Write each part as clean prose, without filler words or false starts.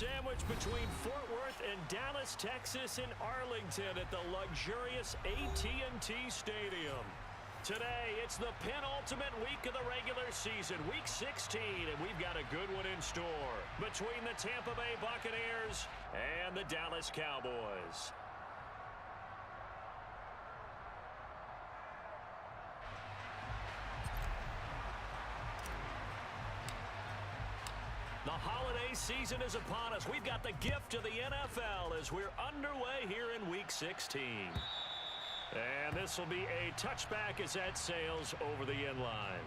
Sandwiched between Fort Worth and Dallas, Texas in Arlington at the luxurious AT&T Stadium. Today, it's the penultimate week of the regular season, week 16, and we've got a good one in store between the Tampa Bay Buccaneers and the Dallas Cowboys. The holiday season is upon us. We've got the gift of the NFL as we're underway here in Week 16. And this will be a touchback as that sails over the end line.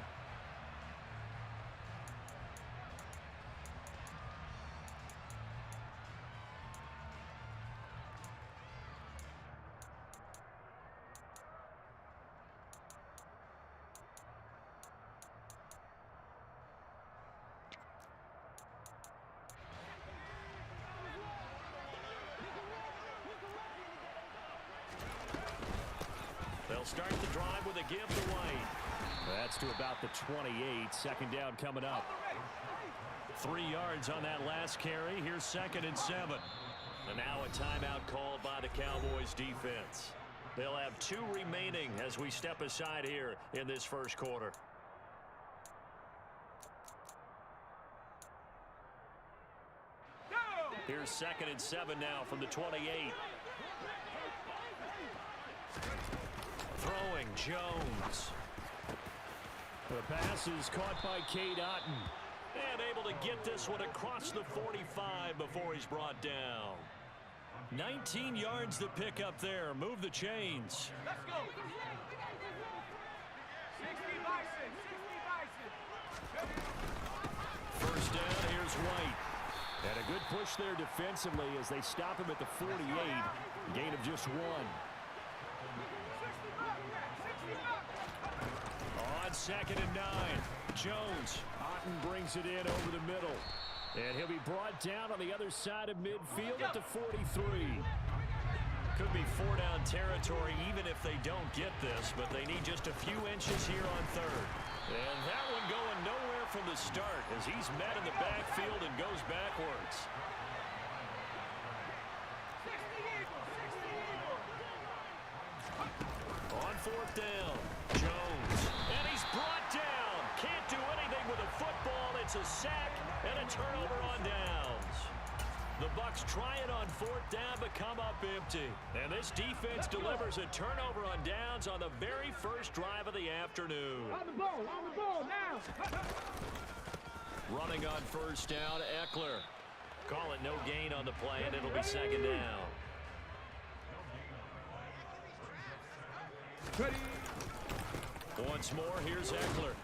They'll start the drive with a give to White. That's to about the 28. Second down coming up. 3 yards on that last carry. Here's 2nd and 7. And now a timeout called by the Cowboys defense. They'll have 2 remaining as we step aside here in this first quarter. Here's 2nd and 7 now from the 28. Throwing Jones. The pass is caught by Cade Otton. And able to get this one across the 45 before he's brought down. 19 yards to pick up there. Move the chains. Let's go. 60 Bison. 60 Bison. First down, here's White. And a good push there defensively as they stop him at the 48. Gain of just 1. On 2nd and 9. Jones. Otton brings it in over the middle. And he'll be brought down on the other side of midfield at the 43. Could be 4-down territory even if they don't get this, but they need just a few inches here on 3rd. And that one going nowhere from the start as he's met in the backfield and goes backwards. On 4th down, Jones. And he's brought down. Can't do anything with a football. It's a sack and a turnover on downs. The Bucs try it on 4th down but come up empty. And this defense delivers a turnover on downs on the very first drive of the afternoon. On the ball now. Running on 1st down, Eckler. Call it no gain on the play, and it'll be 2nd down. Ready. Once more, here's Eckler.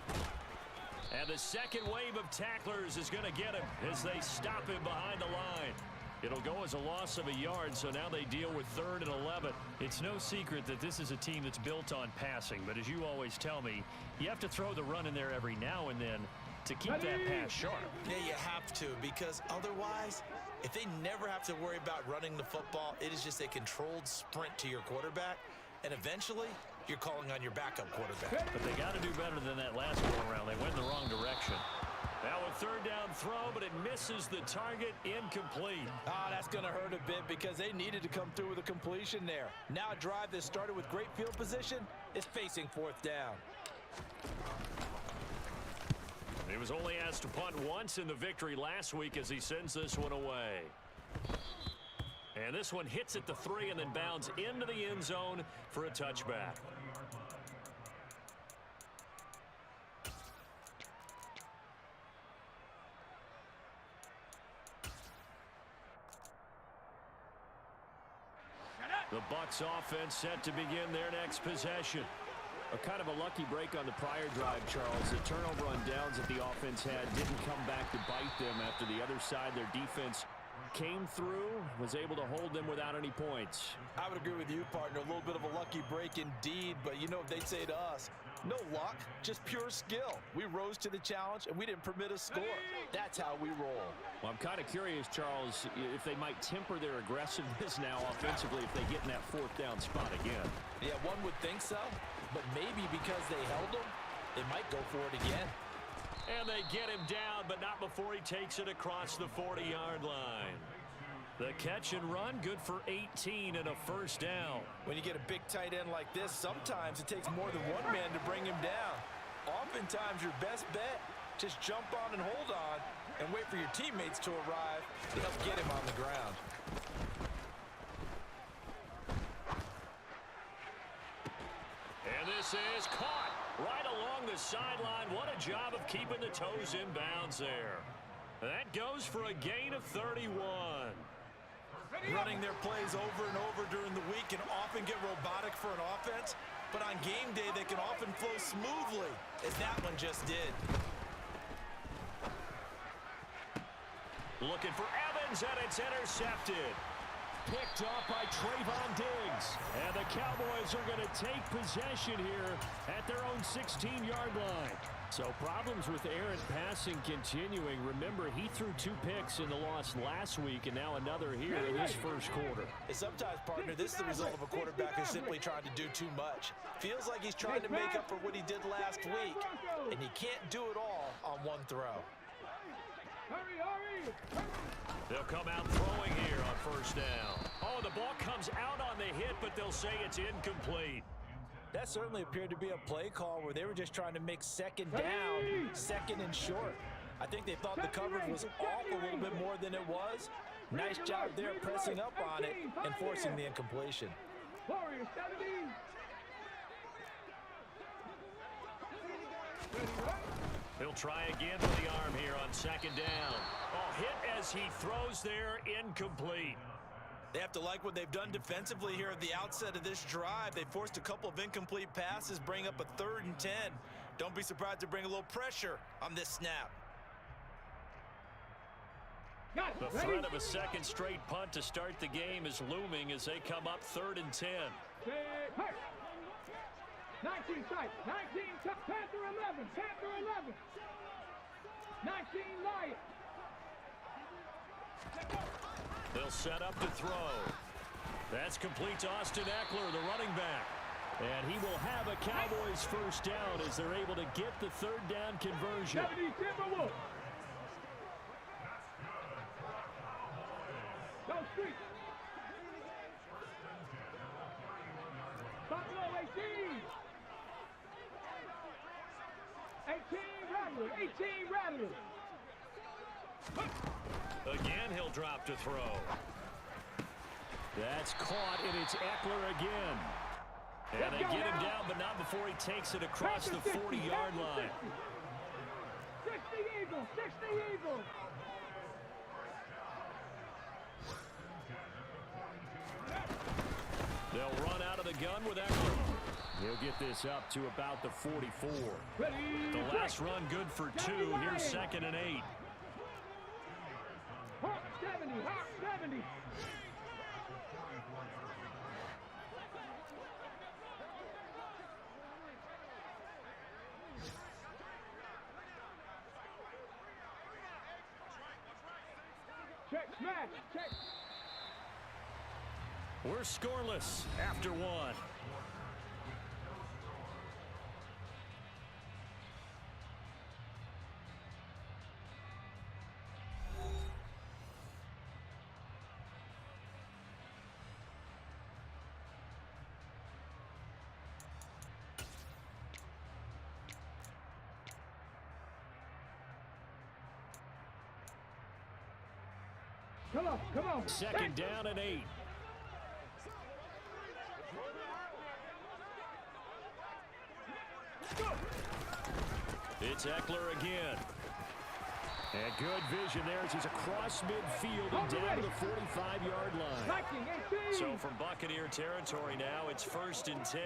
And the second wave of tacklers is going to get him as they stop him behind the line. It'll go as a loss of a yard, so now they deal with 3rd and 11. It's no secret that this is a team that's built on passing, but as you always tell me, you have to throw the run in there every now and then to keep that pass sharp. Yeah, you have to, because otherwise, if they never have to worry about running the football, it is just a controlled sprint to your quarterback, and eventually, you're calling on your backup quarterback. But they got to do better than that last go-around. They went in the wrong direction. Now a 3rd down throw, but it misses the target, incomplete. That's going to hurt a bit because they needed to come through with a completion there. Now a drive that started with great field position is facing 4th down. He was only asked to punt once in the victory last week as he sends this one away. And this one hits at the 3 and then bounds into the end zone for a touchback. The Bucs offense set to begin their next possession. A kind of a lucky break on the prior drive, Charles. The turnover on downs that the offense had didn't come back to bite them after the other side. Their defense came through, was able to hold them without any points. I would agree with you, partner. A little bit of a lucky break indeed, but you know what they'd say to us? No luck, just pure skill. We rose to the challenge, and we didn't permit a score. That's how we roll. Well, I'm kind of curious, Charles, if they might temper their aggressiveness now offensively if they get in that 4th down spot again. Yeah, one would think so, but maybe because they held them, they might go for it again. And they get him down, but not before he takes it across the 40-yard line. The catch and run, good for 18 and a first down. When you get a big tight end like this, sometimes it takes more than one man to bring him down. Oftentimes, your best bet, just jump on and hold on and wait for your teammates to arrive to help get him on the ground. And this is caught right along the sideline. What a job of keeping the toes in bounds there. That goes for a gain of 31. Running their plays over and over during the week can often get robotic for an offense, but on game day they can often flow smoothly, as that one just did. Looking for Evans, and it's intercepted. Picked off by Trayvon Diggs. And the Cowboys are going to take possession here at their own 16-yard line. So problems with errant passing continuing. Remember, he threw 2 picks in the loss last week and now another here in this first quarter. And sometimes, partner, this is the result of a quarterback who's simply trying to do too much. Feels like he's trying to make up for what he did last week, and he can't do it all on one throw. They'll come out throwing here on first down. Oh, the ball comes out on the hit, but they'll say it's incomplete. That certainly appeared to be a play call where they were just trying to make second down, second and short. I think they thought the coverage was off a little bit more than it was. Nice job there pressing up on it and forcing the incompletion. He'll try again with the arm here on second down. Oh, hit as he throws there, incomplete. They have to like what they've done defensively here at the outset of this drive. They forced a couple of incomplete passes, bring up a 3rd and 10. Don't be surprised to bring a little pressure on this snap. The threat of a second straight punt to start the game is looming as they come up 3rd and 10. 19 sight, 19, Panther 11, Panther 11, 19 Lion. They'll set up to throw. That's complete to Austin Eckler, the running back. And he will have a Cowboys first down as they're able to get the 3rd down conversion. 70 Timberwolves. Go street. Buffalo 18. 18 Rattlers, 18 Rattlers. Again, he'll drop to throw. That's caught, and it's Eckler again. And they get him down, but not before he takes it across the 40-yard line. 60 Eagles, 60 Eagles. They'll run out of the gun with Eckler. He'll get this up to about the 44. The last run good for 2. Here's 2nd and 8. Hawk 70, Hawk 70. Check, smash, check. We're scoreless after 1. Come on, come on. Second down and 8. It's Eckler again. And good vision there as he's across midfield and down to the 45-yard line. So from Buccaneer territory now, it's 1st and 10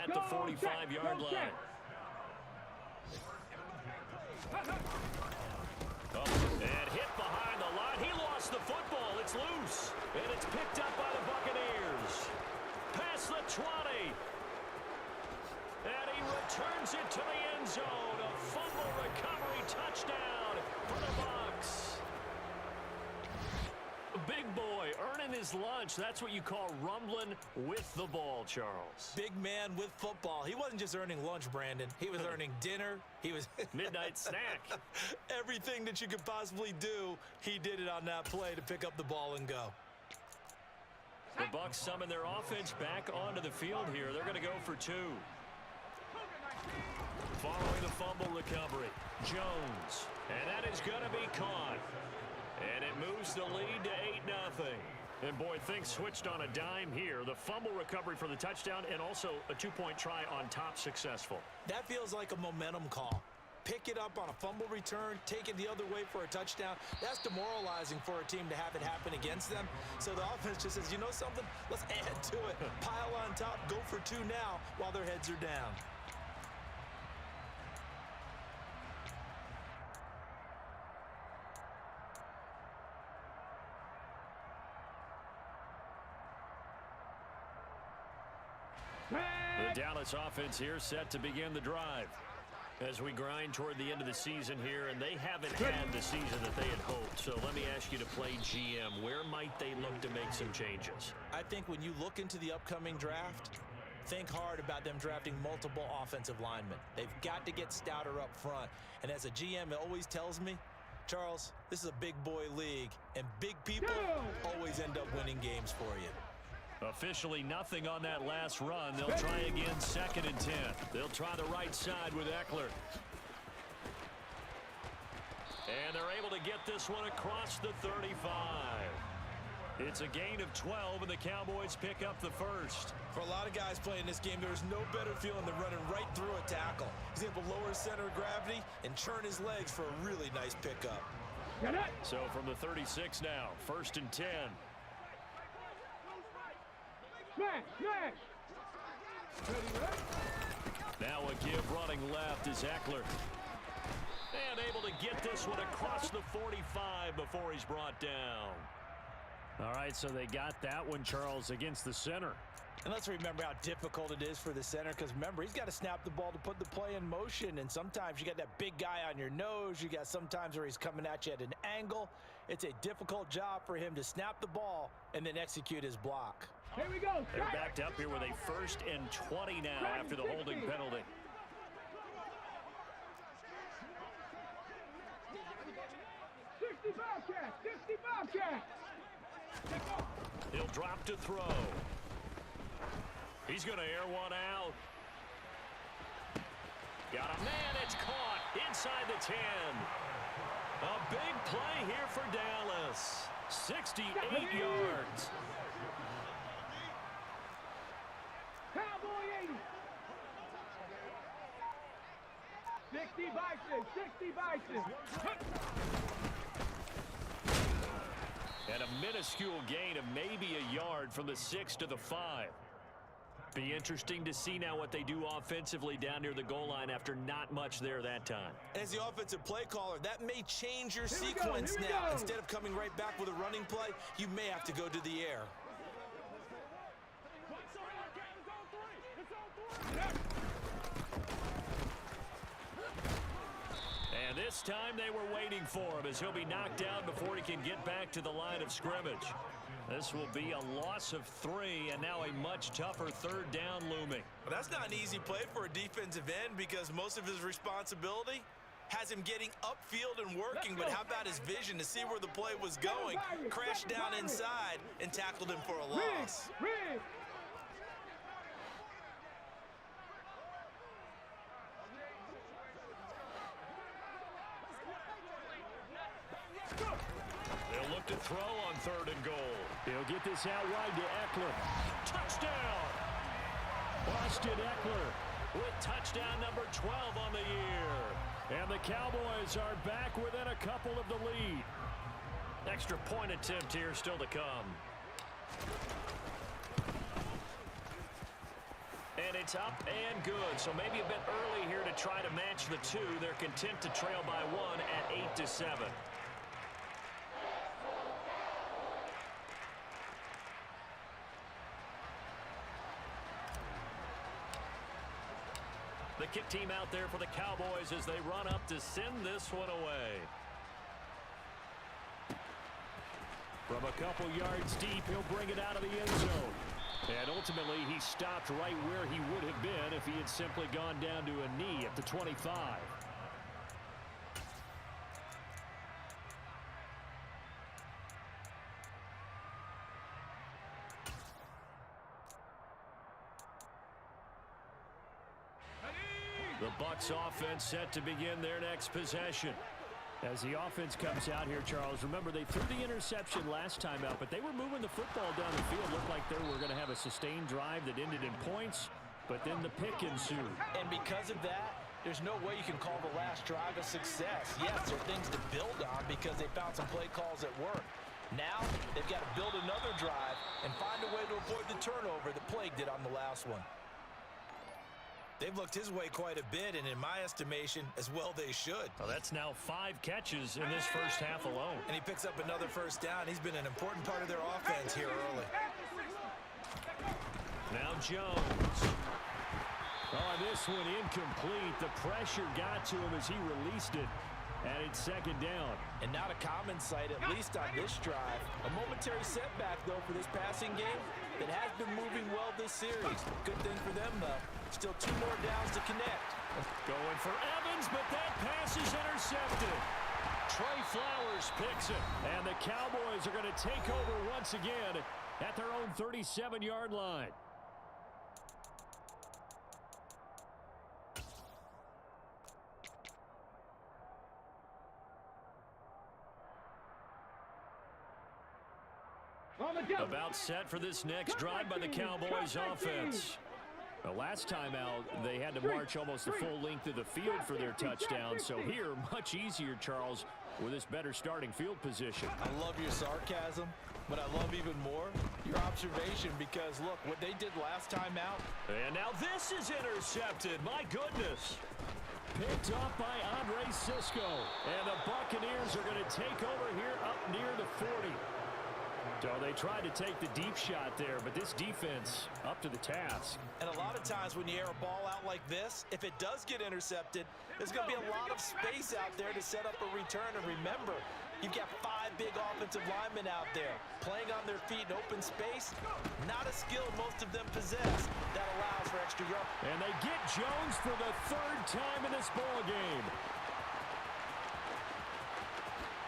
at the 45-yard line. Oh, and hit behind the line. He lost the football. It's loose. And it's picked up by the Buccaneers. Past the 20. And he returns it to the end zone. A fumble recovery touchdown for the Bucs. Big boy earning his lunch. That's what you call rumbling with the ball, Charles. Big man with football. He wasn't just earning lunch, Brandon. He was earning dinner. He was midnight snack. Everything that you could possibly do, he did it on that play to pick up the ball and go. The Bucs summon their offense back onto the field here. They're going to go for 2. Following the fumble recovery, Jones. And that is going to be caught. And it moves the lead to 8-0. And boy, things switched on a dime here. The fumble recovery for the touchdown and also a 2-point try on top successful. That feels like a momentum call. Pick it up on a fumble return, take it the other way for a touchdown. That's demoralizing for a team to have it happen against them. So the offense just says, you know something? Let's add to it. Pile on top, go for 2 now while their heads are down. The Dallas offense here set to begin the drive as we grind toward the end of the season here, and they haven't had the season that they had hoped. So let me ask you to play GM. Where might they look to make some changes? I think when you look into the upcoming draft, think hard about them drafting multiple offensive linemen. They've got to get stouter up front. And as a GM, it always tells me, Charles, this is a big boy league, and big people always end up winning games for you. Officially nothing on that last run. They'll try again, 2nd and 10. They'll try the right side with Eckler. And they're able to get this one across the 35. It's a gain of 12, and the Cowboys pick up the first. For a lot of guys playing this game, there's no better feeling than running right through a tackle. He's able to lower his center of gravity and churn his legs for a really nice pickup. So from the 36 now, 1st and 10. Now a give running left is Eckler. And able to get this one across the 45 before he's brought down. All right, so they got that one, Charles, against the center. And let's remember how difficult it is for the center, because remember, he's got to snap the ball to put the play in motion, and sometimes you got that big guy on your nose. You got sometimes where he's coming at you at an angle. It's a difficult job for him to snap the ball and then execute his block. Here we go. They're backed up here with a 1st and 20 now after the holding penalty. He'll drop to throw. He's going to air one out. Got a man. It's caught inside the 10. A big play here for Dallas. 68 yards. Cowboy 80. 60 Bison. 60 Bison. And a minuscule gain of maybe a yard from the 6 to the 5. Be interesting to see now what they do offensively down near the goal line after not much there that time. As the offensive play caller, that may change your sequence now. Instead of coming right back with a running play, you may have to go to the air. And this time they were waiting for him as he'll be knocked down before he can get back to the line of scrimmage. This will be a loss of 3, and now a much tougher 3rd down looming. Well, that's not an easy play for a defensive end because most of his responsibility has him getting upfield and working, but how about his vision to see where the play was going, crashed down inside, and tackled him for a loss. They'll They'll look to throw on 3rd and goal. He'll get this out wide to Eckler. Touchdown! Austin Eckler with touchdown number 12 on the year. And the Cowboys are back within a couple of the lead. Extra point attempt here still to come. And it's up and good. So maybe a bit early here to try to match the two. They're content to trail by 1 at 8-7. The kick team out there for the Cowboys as they run up to send this one away. From a couple yards deep, he'll bring it out of the end zone. And ultimately, he stopped right where he would have been if he had simply gone down to a knee at the 25. The Bucs offense set to begin their next possession. As the offense comes out here, Charles, remember they threw the interception last time out, but they were moving the football down the field. Looked like they were going to have a sustained drive that ended in points, but then the pick ensued. And because of that, there's no way you can call the last drive a success. Yes, there are things to build on because they found some play calls that work. Now, they've got to build another drive and find a way to avoid the turnover that plagued it on the last one. They've looked his way quite a bit, and in my estimation, as well they should. Well, that's now 5 catches in this first half alone. And he picks up another first down. He's been an important part of their offense here early. Now Jones. Oh, this one incomplete. The pressure got to him as he released it. And it's 2nd down. And not a common sight, at least on this drive. A momentary setback, though, for this passing game that has been moving well this series. Good thing for them, though. Still 2 more downs to connect. Going for Evans, but that pass is intercepted. Trey Flowers picks it. And the Cowboys are going to take over once again at their own 37-yard line. About set for this next drive by the Cowboys offense. The last time out, they had to march almost the full length of the field for their touchdown. So here, much easier, Charles, with this better starting field position. I love your sarcasm, but I love even more your observation because, look, what they did last time out. And now this is intercepted. My goodness. Picked up by Andre Sisco. And the Buccaneers are going to take over here up near the 40. So they tried to take the deep shot there, but this defense up to the task. And a lot of times when you air a ball out like this, if it does get intercepted, there's going to be a lot of space out there to set up a return. And remember, you've got 5 big offensive linemen out there playing on their feet in open space. Not a skill most of them possess that allows for extra yards. And they get Jones for the 3rd time in this ball game.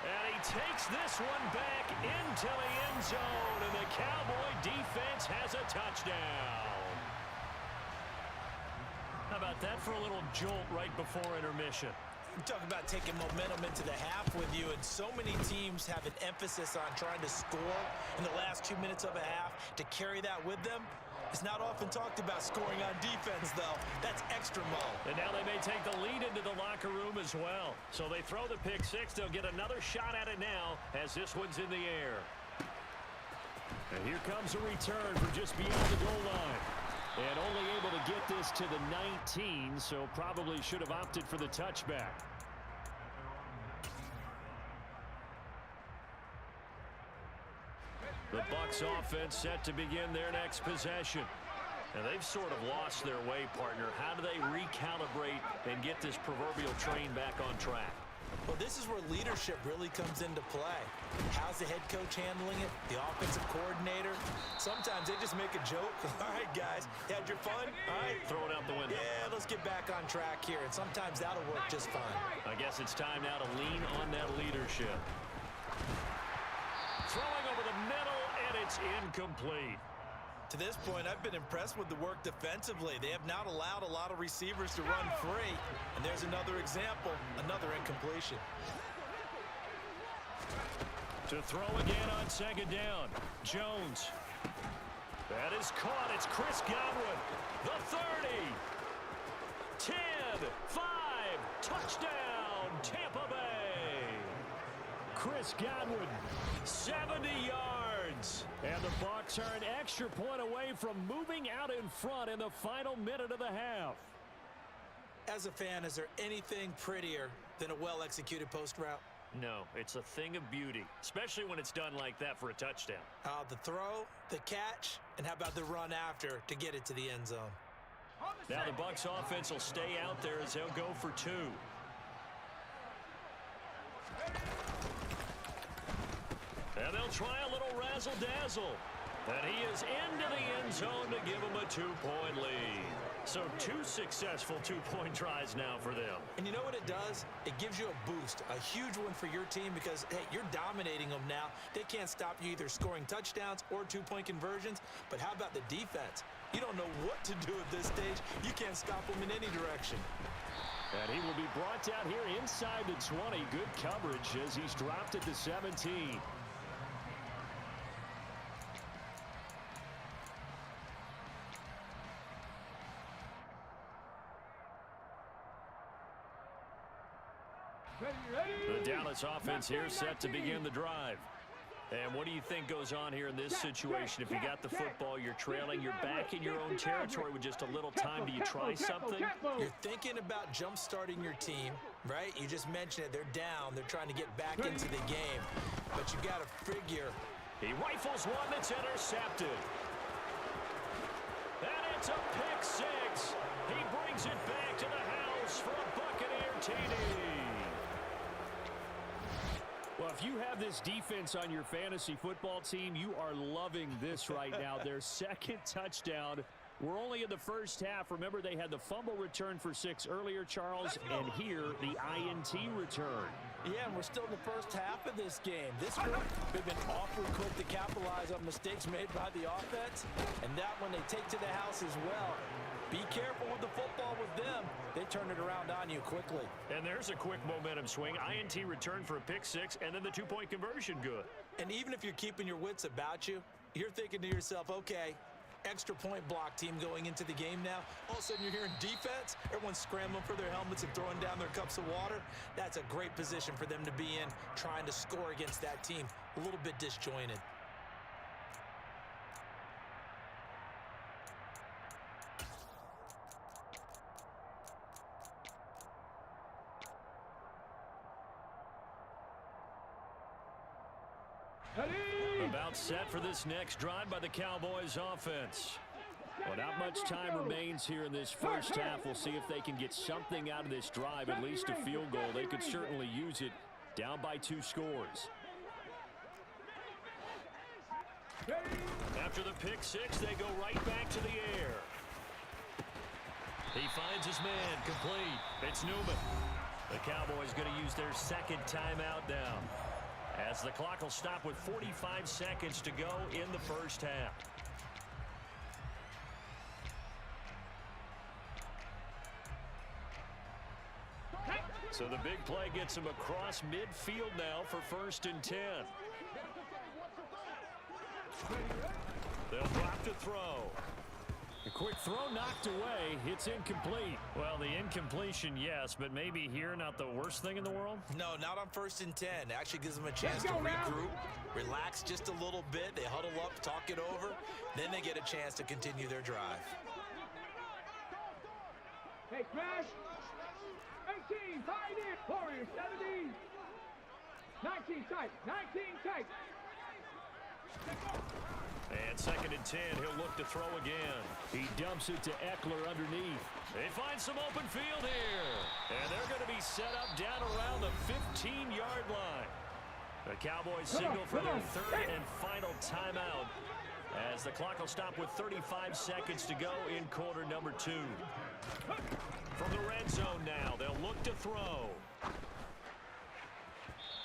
And he takes this one back into the end zone, and the Cowboy defense has a touchdown. How about that for a little jolt right before intermission? Talk about taking momentum into the half with you, and so many teams have an emphasis on trying to score in the last 2 minutes of a half to carry that with them. It's not often talked about scoring on defense, though. That's extra mo. And now they may take the lead into the locker room as well. So they throw the pick 6. They'll get another shot at it now as this one's in the air. And here comes a return for just beyond the goal line. And only able to get this to the 19, so probably should have opted for the touchback. The Bucs offense set to begin their next possession. And they've sort of lost their way, partner. How do they recalibrate and get this proverbial train back on track? Well, this is where leadership really comes into play. How's the head coach handling it? The offensive coordinator? Sometimes they just make a joke. All right, guys, had your fun? All right. Throw it out the window. Yeah, let's get back on track here. And sometimes that'll work just fine. I guess it's time now to lean on that leadership. Throwing over the middle, and it's incomplete. To this point, I've been impressed with the work defensively. They have not allowed a lot of receivers to run free. And there's another example, another incompletion. To throw again on second down. Jones. That is caught. It's Chris Godwin. The 30. 10. 5. Touchdown, Tampa Bay. Chris Godwin, 70 yards. And the Bucs are an extra point away from moving out in front in the final minute of the half. As a fan, is there anything prettier than a well-executed post route? No, it's a thing of beauty, especially when it's done like that for a touchdown. The throw, the catch, and how about the run after to get it to the end zone? Now the Bucs offense will stay out there as they'll go for 2. And they'll try a little razzle-dazzle. And he is into the end zone to give them a 2-point lead. So 2 successful 2-point tries now for them. And you know what it does? It gives you a boost, a huge one for your team because, hey, you're dominating them now. They can't stop you either scoring touchdowns or 2-point conversions. But how about the defense? You don't know what to do at this stage. You can't stop them in any direction. And he will be brought down here inside the 20. Good coverage as he's dropped at the 17. The Dallas offense here set to begin the drive. And what do you think goes on here in this situation? If you got the football, you're trailing, you're back in your own territory with just a little time. Do you try something? You're thinking about jump-starting your team, right? You just mentioned it. They're down. They're trying to get back into the game. But you got to figure. He rifles one that's intercepted. And it's a pick 6. He brings it back to the house for a Buccaneer TD. Well, if you have this defense on your fantasy football team, you are loving this right now. Their second touchdown. We're only in the first half. Remember, they had the fumble return for 6 earlier, Charles, and here the INT return. Yeah, and we're still in the first half of this game. This group, they've been awfully quick to capitalize on mistakes made by the offense, and that one they take to the house as well. Be careful with the football with them. They turn it around on you quickly. And there's a quick momentum swing. INT return for a pick 6, and then the 2-point conversion good. And even if you're keeping your wits about you, you're thinking to yourself, okay, extra point block team going into the game now. All of a sudden you're hearing defense. Everyone's scrambling for their helmets and throwing down their cups of water. That's a great position for them to be in, trying to score against that team. A little bit disjointed. About set for this next drive by the Cowboys offense. Well, not much time remains here in this first half. We'll see if they can get something out of this drive, at least a field goal. They could certainly use it, down by 2 scores. After the pick 6, they go right back to the air. He finds his man, complete. It's Newman. The Cowboys going to use their second timeout now, as the clock will stop with 45 seconds to go in the first half. So the big play gets him across midfield now for 1st and 10. They'll drop to throw. A quick throw knocked away. It's incomplete. Well, the incompletion, yes, but maybe here not the worst thing in the world? No, not on 1st and 10. It actually gives them a chance to regroup, relax just a little bit. They huddle up, talk it over. Then they get a chance to continue their drive. Hey, Crash. 18, tight in. Warrior, 17. 19 tight. 19 tight. And 2nd and 10, he'll look to throw again. He dumps it to Eckler underneath. They find some open field here. And they're going to be set up down around the 15-yard line. The Cowboys signal for their 3rd and final timeout, as the clock will stop with 35 seconds to go in quarter number 2. From the red zone now, they'll look to throw.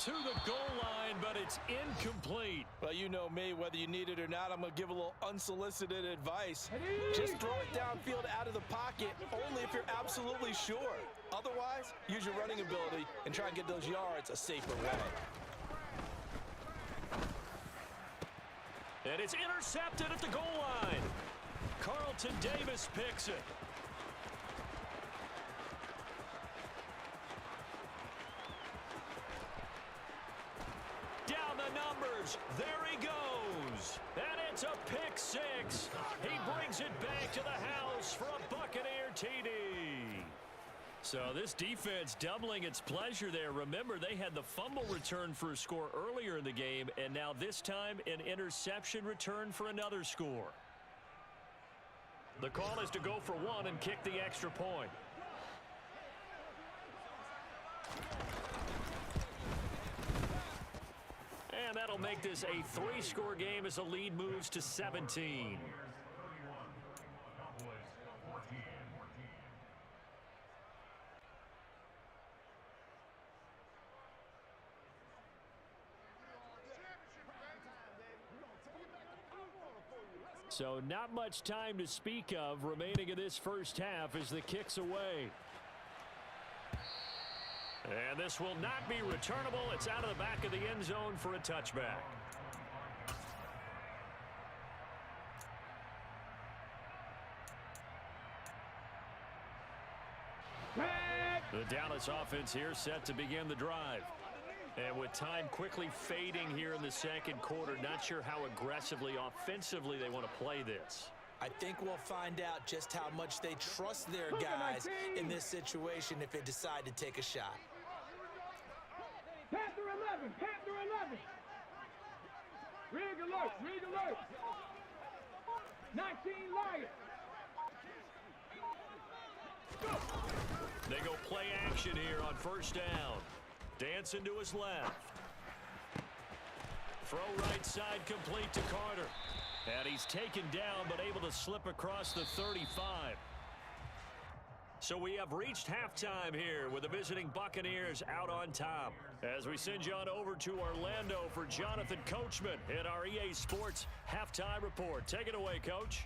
To the goal line, but it's incomplete. Well, you know me, whether you need it or not, I'm going to give a little unsolicited advice. Just throw it downfield out of the pocket, only if you're absolutely sure. Otherwise, use your running ability and try and get those yards a safer way. And it's intercepted at the goal line. Carlton Davis picks it. Down the numbers. There he goes. And it's a pick six. He brings it back to the house for a Buccaneer TD. So this defense doubling its pleasure there. Remember, they had the fumble return for a score earlier in the game, and now this time an interception return for another score. The call is to go for one and kick the extra point. And that'll make this a three-score game as the lead moves to 17. So not much time to speak of remaining in this first half as the kick's away. And this will not be returnable. It's out of the back of the end zone for a touchback. The Dallas offense here set to begin the drive. And with time quickly fading here in the second quarter, not sure how aggressively, offensively they want to play this. I think we'll find out just how much they trust their guys in this situation if they decide to take a shot. Panther 11, Panther 11. Rig alert, rig alert. 19 Lions. Go. They go play action here on first down. Dancing to his left. Throw right side complete to Carter. And he's taken down but able to slip across the 35. So we have reached halftime here with the visiting Buccaneers out on top. As we send you on over to Orlando for Jonathan Coachman in our EA Sports Halftime Report. Take it away, Coach.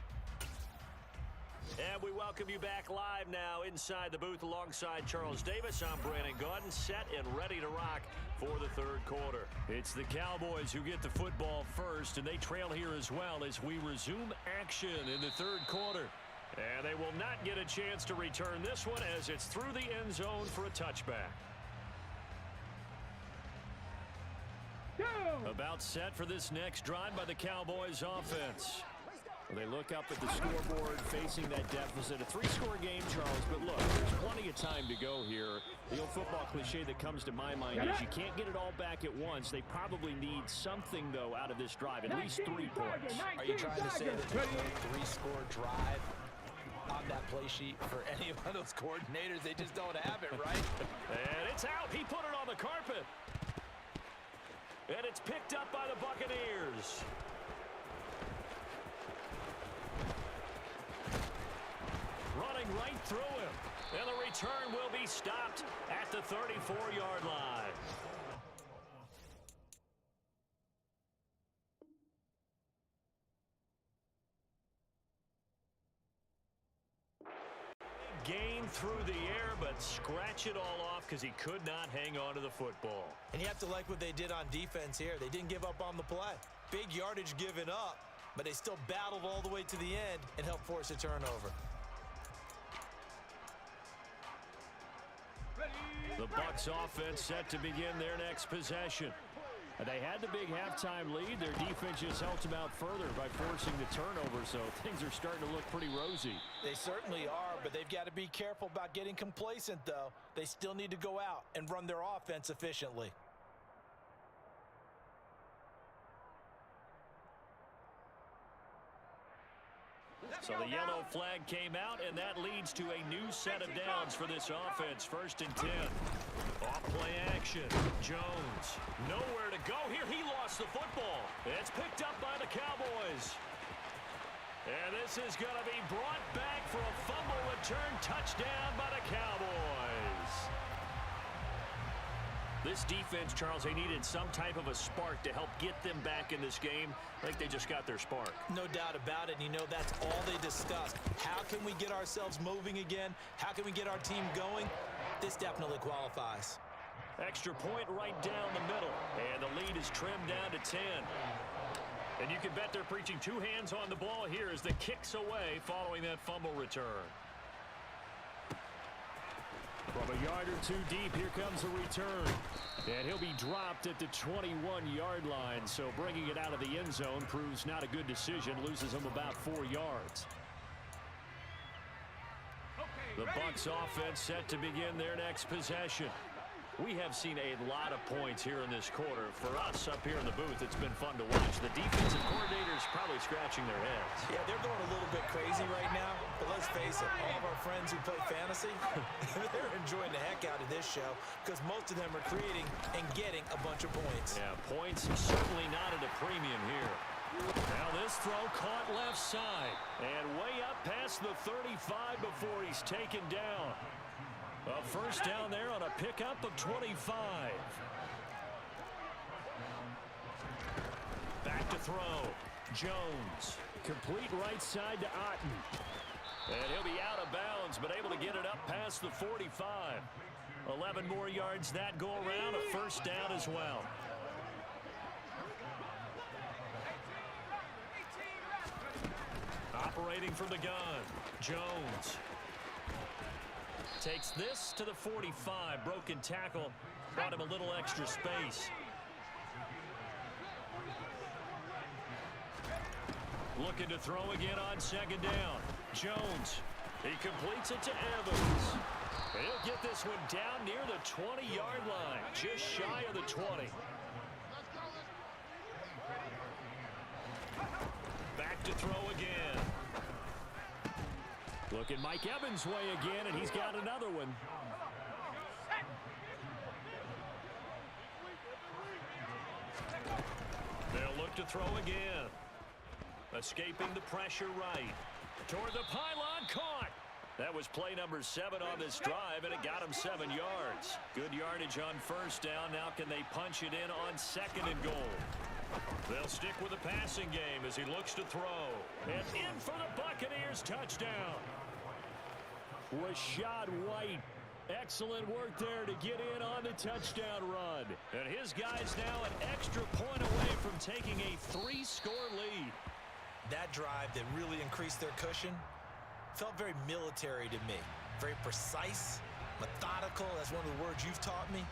And we welcome you back live now inside the booth alongside Charles Davis. I'm Brandon Gaudin, set and ready to rock for the third quarter. It's the Cowboys who get the football first, and they trail here as well as we resume action in the third quarter. And they will not get a chance to return this one as it's through the end zone for a touchback. About set for this next drive by the Cowboys offense. They look up at the scoreboard facing that deficit. A three-score game, Charles, but look, there's plenty of time to go here. The old football cliche that comes to my mind is you can't get it all back at once. They probably need something, though, out of this drive, at least 3 points. Are you trying to say that there's a three-score drive on that play sheet for any of those coordinators? They just don't have it, right? And it's out. He put it on the carpet. And it's picked up by the Buccaneers. Running right through him. And the return will be stopped at the 34-yard line. Gain through the air, but scratch it all off because he could not hang on to the football. And you have to like what they did on defense here. They didn't give up on the play. Big yardage given up, but they still battled all the way to the end and helped force a turnover. The Bucs offense set to begin their next possession. They had the big halftime lead. Their defense just helped them out further by forcing the turnover, so things are starting to look pretty rosy. They certainly are, but they've got to be careful about getting complacent, though. They still need to go out and run their offense efficiently. So the yellow flag came out, and that leads to a new set of downs for this offense. 1st and 10. Off play action. Jones. Nowhere to go here. He lost the football. It's picked up by the Cowboys. And this is going to be brought back for a fumble return touchdown by the Cowboys. This defense, Charles, they needed some type of a spark to help get them back in this game. I think they just got their spark. No doubt about it. And you know, that's all they discussed. How can we get ourselves moving again? How can we get our team going? This definitely qualifies. Extra point right down the middle. And the lead is trimmed down to 10. And you can bet they're preaching two hands on the ball here as the kick's away following that fumble return. From a yard or two deep, here comes the return. And he'll be dropped at the 21-yard line, so bringing it out of the end zone proves not a good decision, loses him about 4 yards. The Bucs offense set to begin their next possession. We have seen a lot of points here in this quarter. For us up here in the booth, it's been fun to watch. The defensive coordinators probably scratching their heads. Yeah, they're going a little bit crazy right now, but let's face it, all of our friends who play fantasy, they're enjoying the heck out of this show because most of them are creating and getting a bunch of points. Yeah, points certainly not at a premium here. Now this throw caught left side and way up past the 35 before he's taken down. A first down there on a pickup of 25. Back to throw. Jones. Complete right side to Otten. And he'll be out of bounds, but able to get it up past the 45. 11 more yards that go around. A first down as well. Operating from the gun. Jones. Takes this to the 45. Broken tackle. Brought him a little extra space. Looking to throw again on second down. Jones. He completes it to Evans. He'll get this one down near the 20-yard line. Just shy of the 20. Back to throw again. Looking Mike Evans' way again, and he's got another one. They'll look to throw again. Escaping the pressure right. Toward the pylon, caught. That was play number 7 on this drive, and it got him 7 yards. Good yardage on first down. Now can they punch it in on second and goal? They'll stick with the passing game as he looks to throw. And in for the Buccaneers touchdown. Rashad White. Excellent work there to get in on the touchdown run. And his guys now an extra point away from taking a 3-score lead. That drive that really increased their cushion felt very military to me. Very precise, methodical. That's one of the words you've taught me.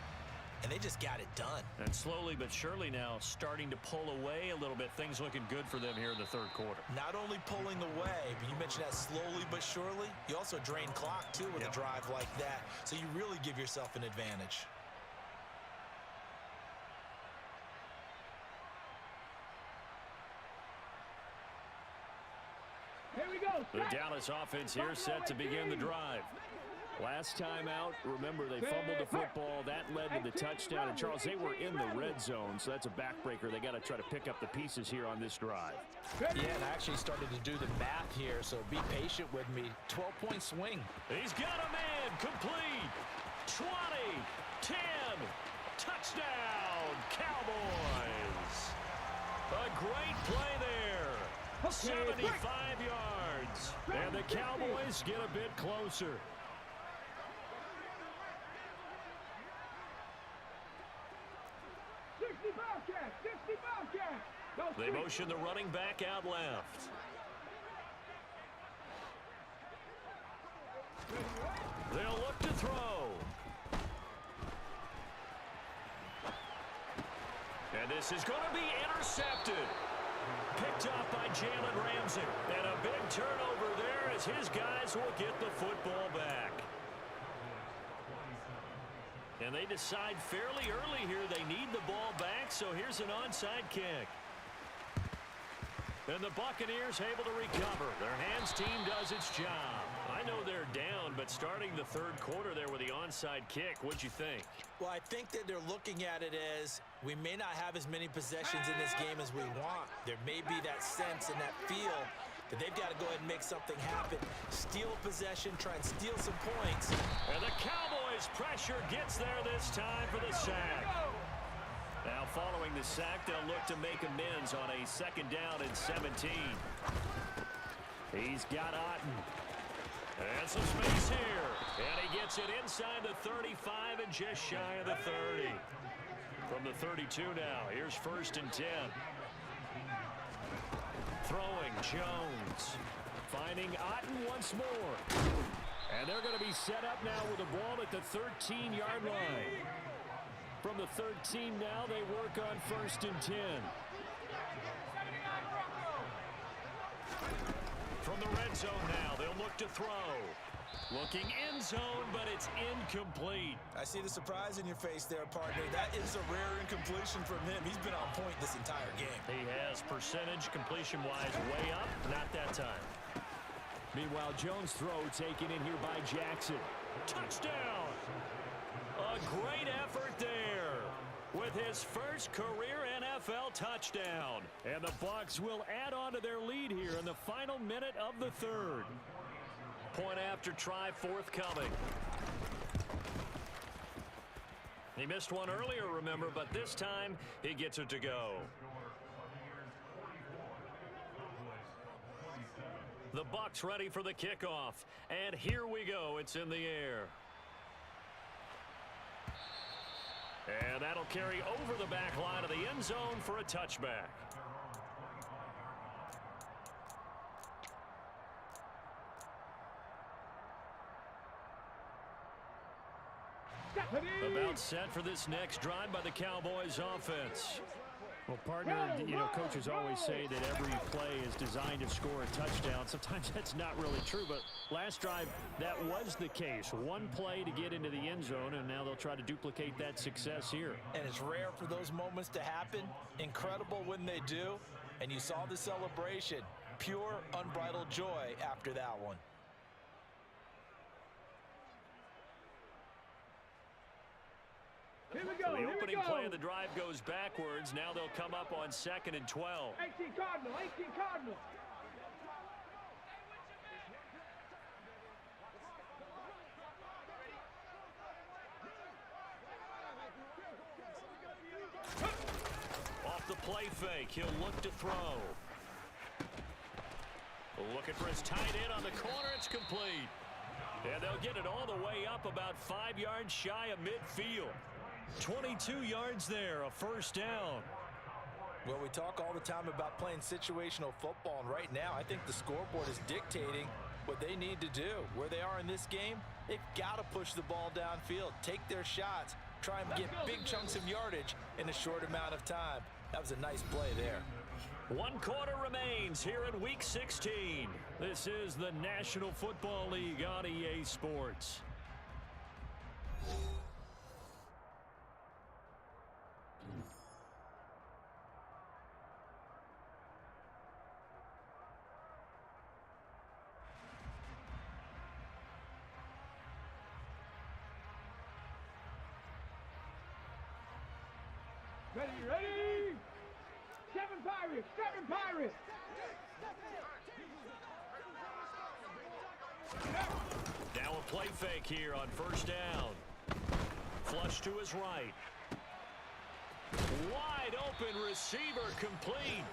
And they just got it done. And slowly but surely now starting to pull away a little bit. Things looking good for them here in the third quarter. Not only pulling away, but you mentioned that slowly but surely. You also drain clock, too, with a drive like that. So you really give yourself an advantage. Here we go. The Dallas offense here set to begin the drive. Last time out, remember, they fumbled the football. That led to the touchdown. And, Charles, they were in the red zone, so that's a backbreaker. They got to try to pick up the pieces here on this drive. Yeah, and I actually started to do the math here, so be patient with me. 12-point swing. He's got a man. Complete. 20. 10. Touchdown. Cowboys. A great play there. 75 yards. And the Cowboys get a bit closer. They motion the running back out left. They'll look to throw. And this is going to be intercepted. Picked up by Jalen Ramsey. And a big turnover there as his guys will get the football back. And they decide fairly early here they need the ball back, so here's an onside kick. And the Buccaneers able to recover. Their hands team does its job. I know they're down, but starting the third quarter there with the onside kick, what'd you think? Well, I think that they're looking at it as we may not have as many possessions in this game as we want. There may be that sense and that feel that they've got to go ahead and make something happen. Steal possession, try and steal some points. And the Cowboys pressure gets there this time for the sack. Now following the sack, they'll look to make amends on a second down and 17. He's got Otten. And some space here. And he gets it inside the 35 and just shy of the 30. From the 32 now, here's 1st and 10. Throwing Jones. Finding Otten once more. And they're going to be set up now with the ball at the 13-yard line. From the 13 now, they work on 1st and 10. From the red zone now, they'll look to throw. Looking end zone, but it's incomplete. I see the surprise in your face there, partner. That is a rare incompletion from him. He's been on point this entire game. He has percentage completion-wise way up, not that time. Meanwhile, Jones' throw taken in here by Jackson. Touchdown! A great effort there with his first career NFL touchdown. And the Bucs will add on to their lead here in the final minute of the third. Point after try forthcoming. He missed one earlier, remember, but this time he gets it to go. The Bucs ready for the kickoff. And here we go. It's in the air. And that'll carry over the back line of the end zone for a touchback. About set for this next drive by the Cowboys offense. Well, partner, coaches always say that every play is designed to score a touchdown. Sometimes that's not really true, but last drive, that was the case. One play to get into the end zone, and now they'll try to duplicate that success here. And it's rare for those moments to happen. Incredible when they do. And you saw the celebration. Pure, unbridled joy after that one. Here we go. So the opening play of the drive goes backwards. Now they'll come up on 2nd and 12. 18 Cardinal, 18 Cardinal. Off the play fake, he'll look to throw. Looking for his tight end on the corner. It's complete. And they'll get it all the way up about 5 yards shy of midfield. 22 yards there, a first down. Well, we talk all the time about playing situational football, and right now I think the scoreboard is dictating what they need to do. Where they are in this game, they've got to push the ball downfield, take their shots, try and get big chunks of yardage in a short amount of time. That was a nice play there. 1 quarter remains here in Week 16. This is the National Football League on EA Sports. Ready, ready! 7 Pirates, 7 Pirates! Now a play fake here on first down. Flush to his right. Wide open receiver complete.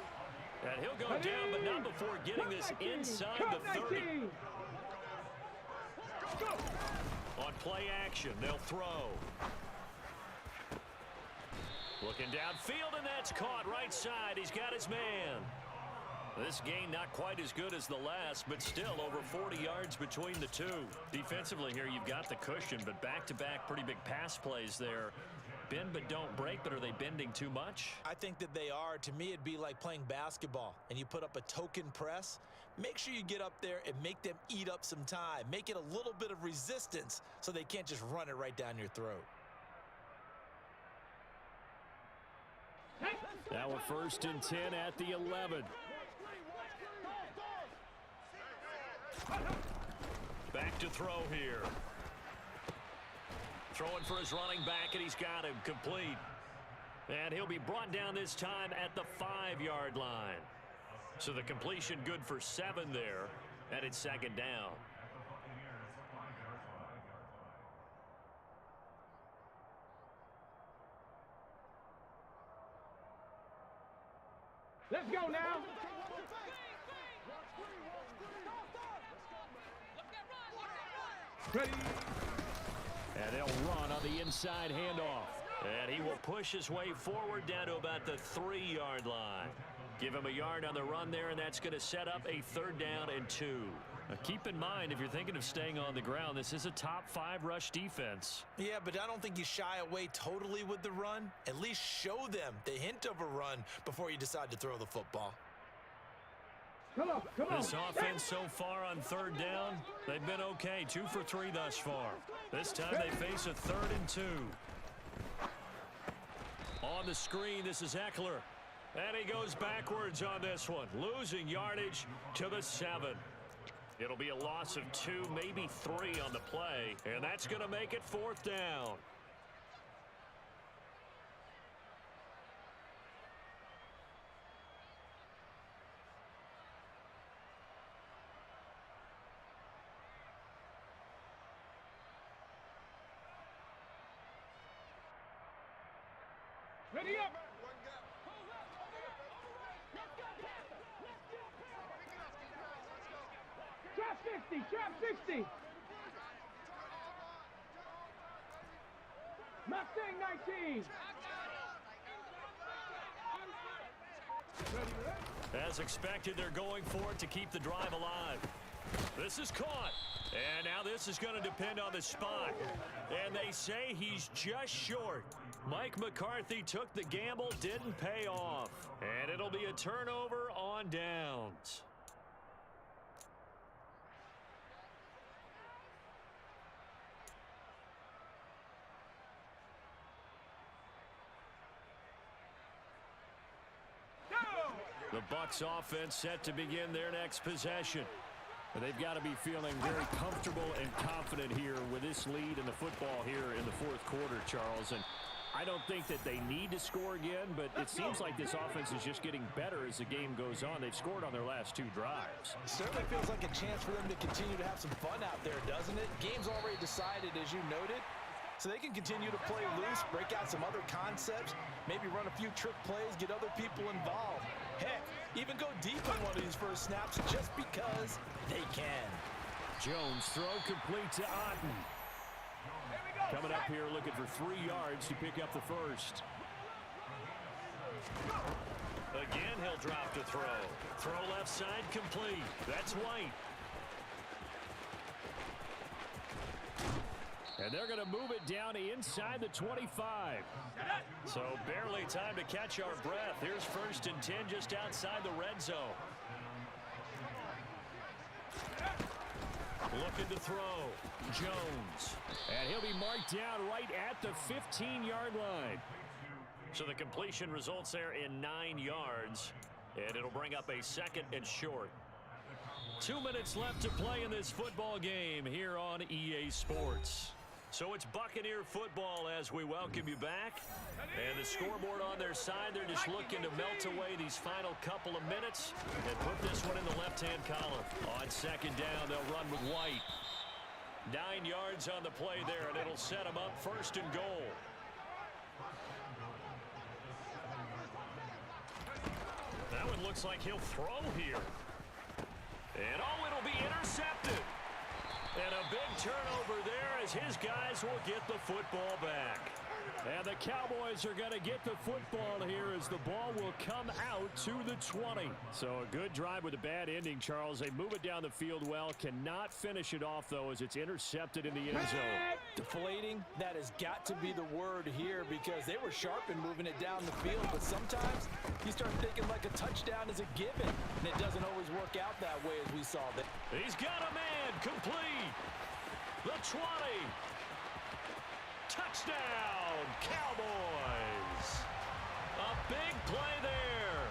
And he'll go down, but not before getting this inside the 30. On play action, they'll throw. Looking downfield, and that's caught right side. He's got his man. This gain not quite as good as the last, but still over 40 yards between the two. Defensively here, you've got the cushion, but back-to-back pretty big pass plays there. Bend but don't break, but are they bending too much? I think that they are. To me, it'd be like playing basketball, and you put up a token press. Make sure you get up there and make them eat up some time. Make it a little bit of resistance so they can't just run it right down your throat. Now a 1st and 10 at the 11. Back to throw here. Throwing for his running back, and he's got him complete. And he'll be brought down this time at the 5-yard line. So the completion good for 7 there, and it's 2nd down. Let's go now. Ready. And they'll run on the inside handoff. And he will push his way forward down to about the 3-yard line. Give him a yard on the run there, and that's going to set up a 3rd down and 2. Now, keep in mind, if you're thinking of staying on the ground, this is a top 5 rush defense. Yeah, but I don't think you shy away totally with the run. At least show them the hint of a run before you decide to throw the football. Come on, come on. This offense so far on 3rd down, they've been okay. 2 for 3 thus far. This time they face a 3rd and 2. On the screen, this is Eckler. And he goes backwards on this one, losing yardage to the 7. It'll be a loss of 2, maybe 3 on the play, and that's going to make it 4th down. Ready up. Trap 60, trap 60. Mustang 19. As expected, they're going for it to keep the drive alive. This is caught. And now this is going to depend on the spot. And they say he's just short. Mike McCarthy took the gamble, didn't pay off. And it'll be a turnover on downs. The Bucs offense set to begin their next possession. They've got to be feeling very comfortable and confident here with this lead in the football here in the 4th quarter, Charles. And I don't think that they need to score again, but it seems like this offense is just getting better as the game goes on. They've scored on their last 2 drives. Certainly feels like a chance for them to continue to have some fun out there, doesn't it? Game's already decided, as you noted. So they can continue to play loose, break out some other concepts, maybe run a few trick plays, get other people involved. Heck, even go deep on one of these first snaps just because they can. Jones throw complete to Otten. Coming up here looking for 3 yards to pick up the first. Again, he'll drop to throw. Throw left side complete. That's White. And they're going to move it down inside the 25. So barely time to catch our breath. Here's 1st and 10 just outside the red zone. Looking to throw. Jones. And he'll be marked down right at the 15-yard line. So the completion results there in 9 yards. And it'll bring up a 2nd and short. 2 minutes left to play in this football game here on EA Sports. So it's Buccaneer football as we welcome you back. And the scoreboard on their side, they're just looking to melt away these final couple of minutes and put this one in the left-hand column. On 2nd down, they'll run with White. 9 yards on the play there, and it'll set them up 1st and goal. That one looks like he'll throw here. And it'll be intercepted. And a big turnover there as his guys will get the football back. And the Cowboys are going to get the football here as the ball will come out to the 20. So a good drive with a bad ending, Charles. They move it down the field well. Cannot finish it off, though, as it's intercepted in the end zone. Deflating, that has got to be the word here because they were sharp in moving it down the field. But sometimes you start thinking like a touchdown is a given. And it doesn't always work out that way as we saw that. He's got a man complete. The 20. Touchdown, Cowboys. A big play there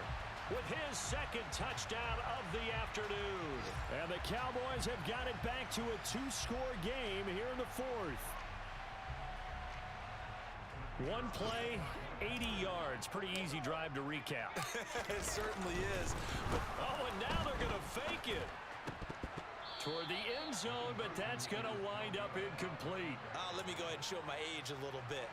with his 2nd touchdown of the afternoon. And the Cowboys have got it back to a 2-score game here in the 4th. 1 play, 80 yards. Pretty easy drive to recap. It certainly is. Oh, and now they're going to fake it toward the end zone, but that's going to wind up incomplete. Let me go ahead and show my age a little bit.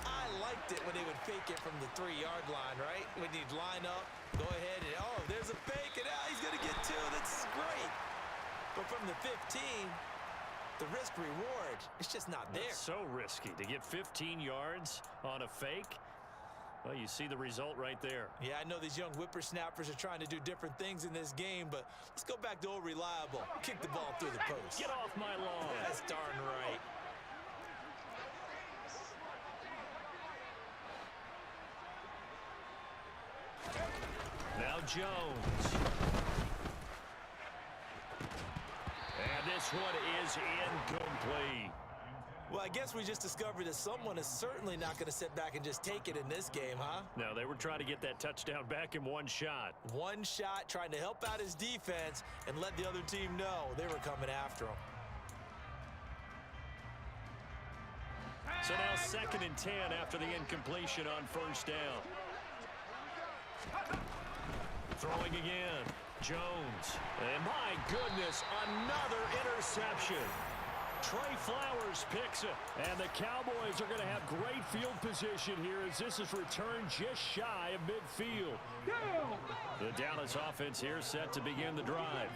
I liked it when they would fake it from the 3-yard line, right? When you'd line up, go ahead and, there's a fake, and he's going to get 2. That's great. But from the 15, the risk-reward, it's just not there. It's so risky to get 15 yards on a fake. Well, you see the result right there. Yeah, I know these young whippersnappers are trying to do different things in this game, but let's go back to old reliable. Kick the ball through the post. Get off my lawn. That's darn right. Now Jones. And this one is incomplete. Well, I guess we just discovered that someone is certainly not going to sit back and just take it in this game, huh? No, they were trying to get that touchdown back in one shot. One shot, trying to help out his defense and let the other team know they were coming after him. So now 2nd and 10 after the incompletion on 1st down. Throwing again. Jones. And my goodness, another interception. Trey Flowers picks it. And the Cowboys are going to have great field position here as this is returned just shy of midfield. The Dallas offense here set to begin the drive.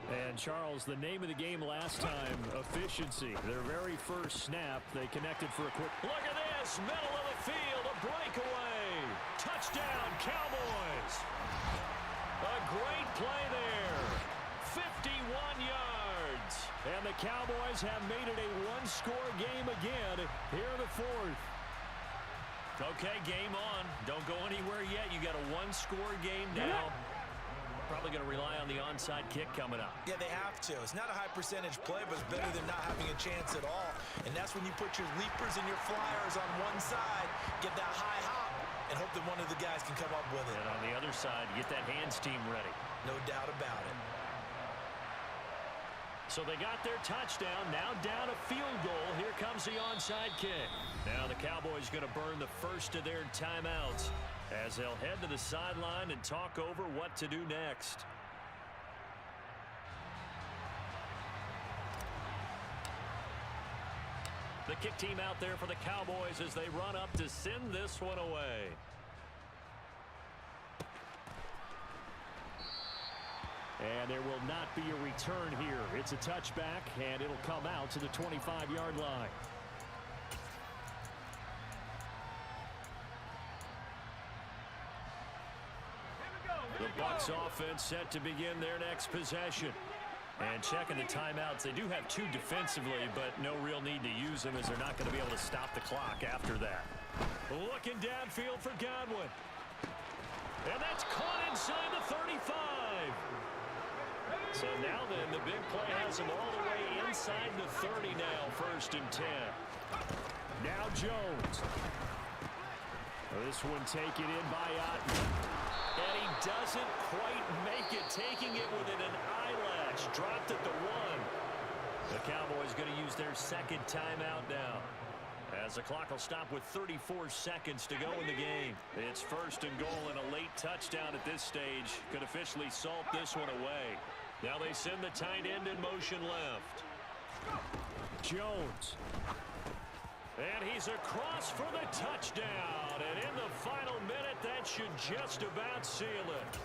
And, Charles, the name of the game last time, efficiency. Their very first snap, they connected for a quick. Look at this, middle of the field, a breakaway. Touchdown, Cowboys. A great play there. 51 yards. And the Cowboys have made it a one-score game again here in the 4th. Okay, game on. Don't go anywhere yet. You got a one-score game now. Probably going to rely on the onside kick coming up. Yeah, they have to. It's not a high percentage play, but it's better than not having a chance at all. And that's when you put your leapers and your flyers on one side, get that high hop, and hope that one of the guys can come up with it. And on the other side, get that hands team ready. No doubt about it. So they got their touchdown, now down a field goal. Here comes the onside kick. Now the Cowboys going to burn the first of their timeouts as they'll head to the sideline and talk over what to do next. The kick team out there for the Cowboys as they run up to send this one away. And there will not be a return here. It's a touchback, and it'll come out to the 25-yard line. The Bucs offense set to begin their next possession. And checking the timeouts, they do have 2 defensively, but no real need to use them as they're not going to be able to stop the clock after that. Looking downfield for Godwin. And that's caught inside the 35. So now then, the big play has him all the way inside the 30 now, 1st and 10. Now Jones. This one taken in by Otten. And he doesn't quite make it, taking it within an eyelash. Dropped at the 1. The Cowboys going to use their 2nd timeout now, as the clock will stop with 34 seconds to go in the game. It's 1st and goal, and a late touchdown at this stage could officially salt this one away. Now they send the tight end in motion left. Jones. And he's across for the touchdown. And in the final minute, that should just about seal it.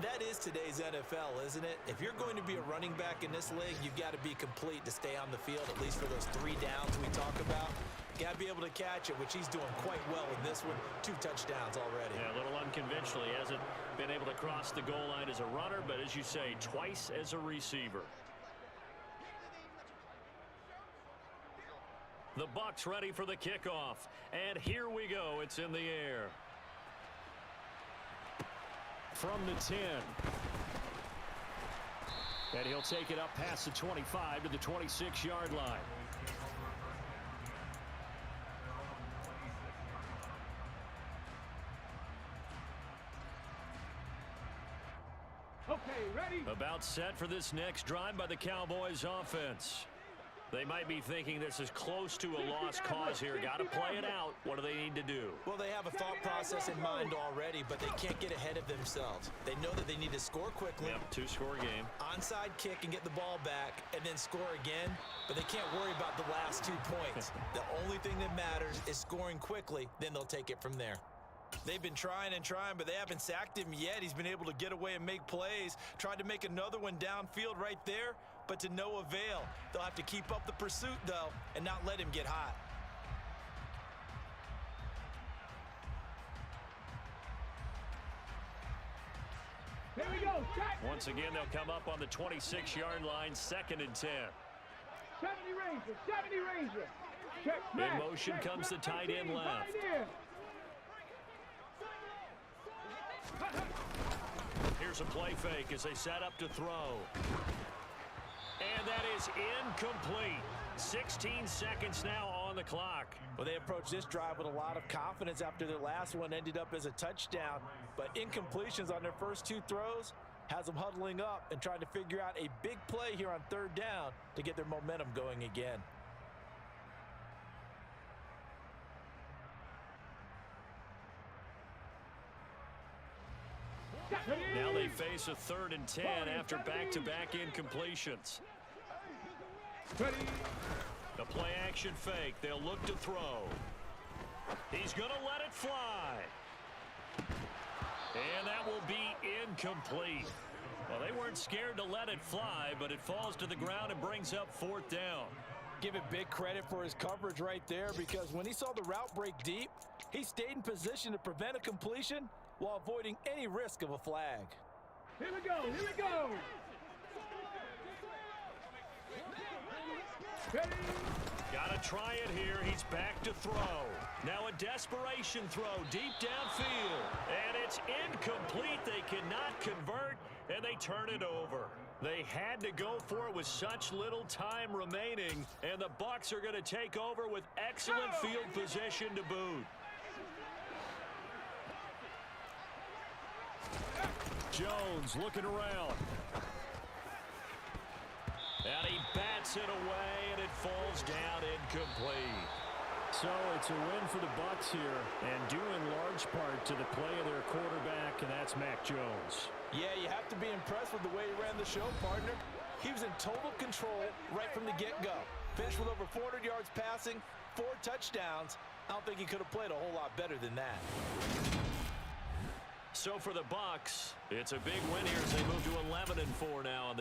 That is today's NFL, isn't it? If you're going to be a running back in this league, you've got to be complete to stay on the field, at least for those 3 downs we talk about. Got to be able to catch it, which he's doing quite well in this one. 2 touchdowns already. Yeah, a little unconventional. He hasn't been able to cross the goal line as a runner, but as you say, twice as a receiver. The Bucs ready for the kickoff. And here we go. It's in the air. From the 10. And he'll take it up past the 25 to the 26-yard line. Okay, ready? About set for this next drive by the Cowboys offense. They might be thinking this is close to a lost cause here. Got to play it out. What do they need to do? Well, they have a thought process in mind already, but they can't get ahead of themselves. They know that they need to score quickly. Yep, 2-score game. Onside kick and get the ball back and then score again, but they can't worry about the last 2 points. The only thing that matters is scoring quickly, then they'll take it from there. They've been trying and trying, but they haven't sacked him yet. He's been able to get away and make plays. Tried to make another one downfield right there, but to no avail. They'll have to keep up the pursuit, though, and not let him get hot. Here we go. Check. Once again, they'll come up on the 26-yard line, 2nd and 10. 70 Ranger. 70 Ranger. Check. In motion comes the tight end left. Here's a play fake as they set up to throw. And that is incomplete. 16 seconds now on the clock. Well, they approached this drive with a lot of confidence after their last one ended up as a touchdown. But incompletions on their first 2 throws has them huddling up and trying to figure out a big play here on 3rd down to get their momentum going again. Now they face a 3rd and 10 after back-to-back incompletions. The play action fake. They'll look to throw. He's going to let it fly. And that will be incomplete. Well, they weren't scared to let it fly, but it falls to the ground and brings up 4th down. Give it big credit for his coverage right there, because when he saw the route break deep, he stayed in position to prevent a completion while avoiding any risk of a flag. Here we go. Here we go. Ready. Got to try it here. He's back to throw. Now a desperation throw deep downfield. And it's incomplete. They cannot convert, and they turn it over. They had to go for it with such little time remaining, and the Bucs are going to take over with excellent field position to boot. Jones looking around. And he bats it away, and it falls down incomplete. So it's a win for the Bucs here, and due in large part to the play of their quarterback, and that's Mac Jones. Yeah, you have to be impressed with the way he ran the show, partner. He was in total control right from the get-go. Finished with over 400 yards passing, 4 touchdowns. I don't think he could have played a whole lot better than that. So for the Bucs, it's a big win here as they move to 11-4 now.